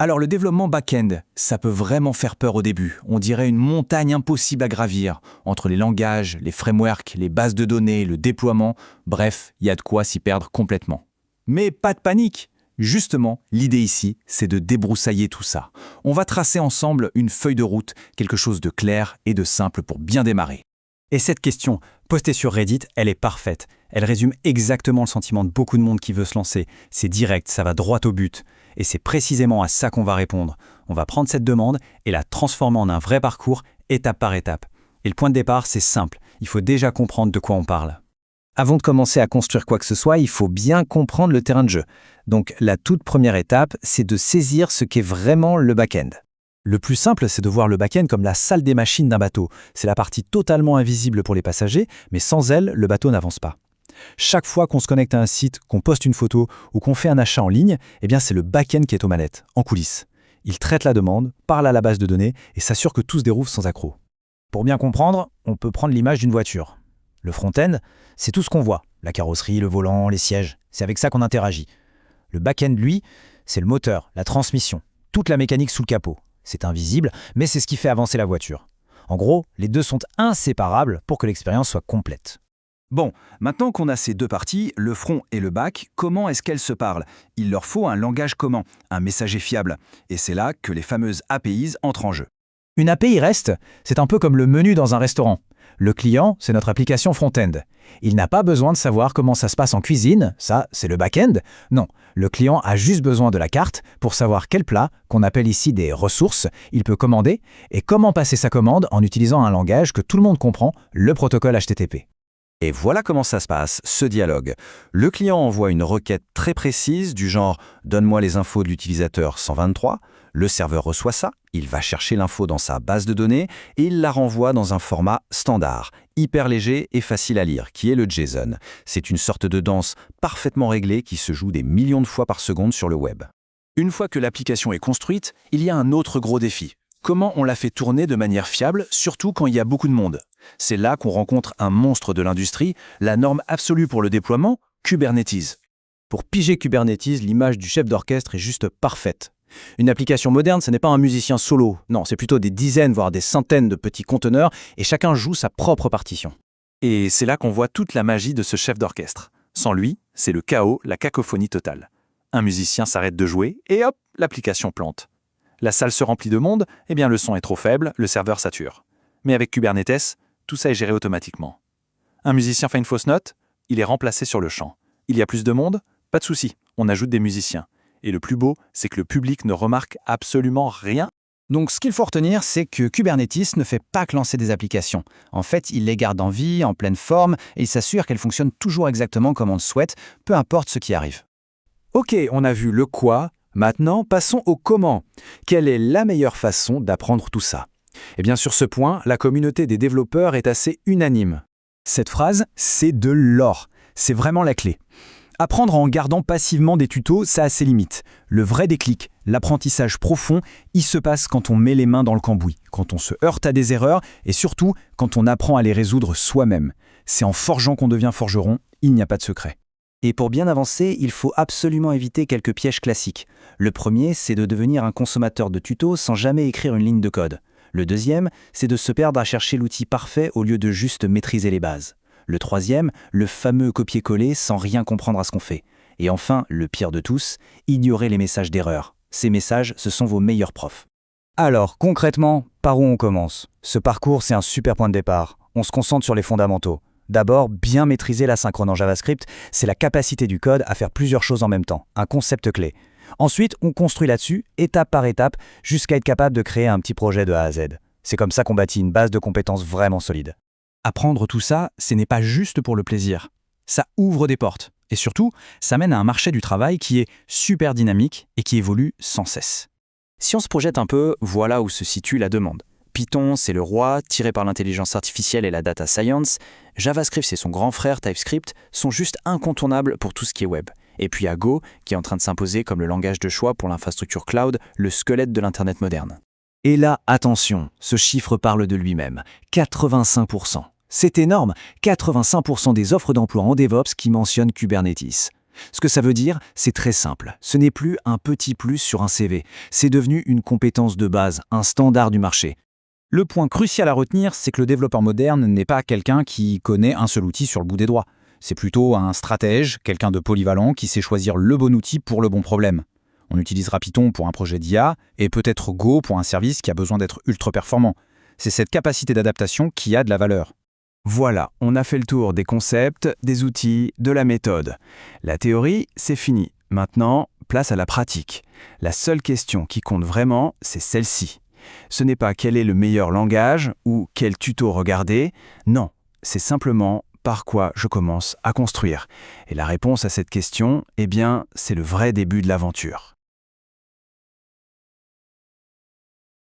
Alors le développement back-end, ça peut vraiment faire peur au début. On dirait une montagne impossible à gravir. Entre les langages, les frameworks, les bases de données, le déploiement, bref, il y a de quoi s'y perdre complètement. Mais pas de panique. Justement, l'idée ici, c'est de débroussailler tout ça. On va tracer ensemble une feuille de route, quelque chose de clair et de simple pour bien démarrer. Et cette question, postée sur Reddit, elle est parfaite. Elle résume exactement le sentiment de beaucoup de monde qui veut se lancer. C'est direct, ça va droit au but. Et c'est précisément à ça qu'on va répondre. On va prendre cette demande et la transformer en un vrai parcours, étape par étape. Et le point de départ, c'est simple. Il faut déjà comprendre de quoi on parle. Avant de commencer à construire quoi que ce soit, il faut bien comprendre le terrain de jeu. Donc la toute première étape, c'est de saisir ce qu'est vraiment le back-end. Le plus simple, c'est de voir le back-end comme la salle des machines d'un bateau. C'est la partie totalement invisible pour les passagers, mais sans elle, le bateau n'avance pas. Chaque fois qu'on se connecte à un site, qu'on poste une photo ou qu'on fait un achat en ligne, eh bien c'est le back-end qui est aux manettes, en coulisses. Il traite la demande, parle à la base de données et s'assure que tout se déroule sans accroc. Pour bien comprendre, on peut prendre l'image d'une voiture. Le front-end, c'est tout ce qu'on voit, la carrosserie, le volant, les sièges. C'est avec ça qu'on interagit. Le back-end, lui, c'est le moteur, la transmission, toute la mécanique sous le capot. C'est invisible, mais c'est ce qui fait avancer la voiture. En gros, les deux sont inséparables pour que l'expérience soit complète. Bon, maintenant qu'on a ces deux parties, le front et le back, comment est-ce qu'elles se parlent? Il leur faut un langage commun, un messager fiable. Et c'est là que les fameuses APIs entrent en jeu. Une API REST, c'est un peu comme le menu dans un restaurant. Le client, c'est notre application front-end. Il n'a pas besoin de savoir comment ça se passe en cuisine, ça, c'est le back-end. Non, le client a juste besoin de la carte pour savoir quel plat, qu'on appelle ici des ressources, il peut commander et comment passer sa commande en utilisant un langage que tout le monde comprend, le protocole HTTP. Et voilà comment ça se passe, ce dialogue. Le client envoie une requête très précise du genre « Donne-moi les infos de l'utilisateur 123 ». Le serveur reçoit ça, il va chercher l'info dans sa base de données et il la renvoie dans un format standard, hyper léger et facile à lire, qui est le JSON. C'est une sorte de danse parfaitement réglée qui se joue des millions de fois par seconde sur le web. Une fois que l'application est construite, il y a un autre gros défi. Comment on la fait tourner de manière fiable, surtout quand il y a beaucoup de monde? C'est là qu'on rencontre un monstre de l'industrie, la norme absolue pour le déploiement, Kubernetes. Pour piger Kubernetes, l'image du chef d'orchestre est juste parfaite. Une application moderne, ce n'est pas un musicien solo. Non, c'est plutôt des dizaines, voire des centaines de petits conteneurs, et chacun joue sa propre partition. Et c'est là qu'on voit toute la magie de ce chef d'orchestre. Sans lui, c'est le chaos, la cacophonie totale. Un musicien s'arrête de jouer, et hop, l'application plante. La salle se remplit de monde, eh bien le son est trop faible, le serveur sature. Mais avec Kubernetes, tout ça est géré automatiquement. Un musicien fait une fausse note, il est remplacé sur le champ. Il y a plus de monde? Pas de souci, on ajoute des musiciens. Et le plus beau, c'est que le public ne remarque absolument rien. Donc ce qu'il faut retenir, c'est que Kubernetes ne fait pas que lancer des applications. En fait, il les garde en vie, en pleine forme, et il s'assure qu'elles fonctionnent toujours exactement comme on le souhaite, peu importe ce qui arrive. Ok, on a vu le quoi, maintenant passons au comment. Quelle est la meilleure façon d'apprendre tout ça? Eh bien sur ce point, la communauté des développeurs est assez unanime. Cette phrase, c'est de l'or. C'est vraiment la clé. Apprendre en gardant passivement des tutos, ça a ses limites. Le vrai déclic, l'apprentissage profond, il se passe quand on met les mains dans le cambouis, quand on se heurte à des erreurs et surtout quand on apprend à les résoudre soi-même. C'est en forgeant qu'on devient forgeron, il n'y a pas de secret. Et pour bien avancer, il faut absolument éviter quelques pièges classiques. Le premier, c'est de devenir un consommateur de tutos sans jamais écrire une ligne de code. Le deuxième, c'est de se perdre à chercher l'outil parfait au lieu de juste maîtriser les bases. Le troisième, le fameux copier-coller sans rien comprendre à ce qu'on fait. Et enfin, le pire de tous, ignorer les messages d'erreur. Ces messages, ce sont vos meilleurs profs. Alors, concrètement, par où on commence? Ce parcours, c'est un super point de départ. On se concentre sur les fondamentaux. D'abord, bien maîtriser l'asynchrone en JavaScript, c'est la capacité du code à faire plusieurs choses en même temps, un concept clé. Ensuite, on construit là-dessus, étape par étape, jusqu'à être capable de créer un petit projet de A à Z. C'est comme ça qu'on bâtit une base de compétences vraiment solide. Apprendre tout ça, ce n'est pas juste pour le plaisir. Ça ouvre des portes. Et surtout, ça mène à un marché du travail qui est super dynamique et qui évolue sans cesse. Si on se projette un peu, voilà où se situe la demande. Python, c'est le roi, tiré par l'intelligence artificielle et la data science. JavaScript, c'est son grand frère, TypeScript, sont juste incontournables pour tout ce qui est web. Et puis à Go, qui est en train de s'imposer comme le langage de choix pour l'infrastructure cloud, le squelette de l'Internet moderne. Et là, attention, ce chiffre parle de lui-même. 85%. C'est énorme, 85% des offres d'emploi en DevOps qui mentionnent Kubernetes. Ce que ça veut dire, c'est très simple. Ce n'est plus un petit plus sur un CV. C'est devenu une compétence de base, un standard du marché. Le point crucial à retenir, c'est que le développeur moderne n'est pas quelqu'un qui connaît un seul outil sur le bout des doigts. C'est plutôt un stratège, quelqu'un de polyvalent qui sait choisir le bon outil pour le bon problème. On utilisera Python pour un projet d'IA et peut-être Go pour un service qui a besoin d'être ultra performant. C'est cette capacité d'adaptation qui a de la valeur. Voilà, on a fait le tour des concepts, des outils, de la méthode. La théorie, c'est fini. Maintenant, place à la pratique. La seule question qui compte vraiment, c'est celle-ci. Ce n'est pas quel est le meilleur langage ou quel tuto regarder. Non, c'est simplement par quoi je commence à construire. Et la réponse à cette question, eh bien, c'est le vrai début de l'aventure.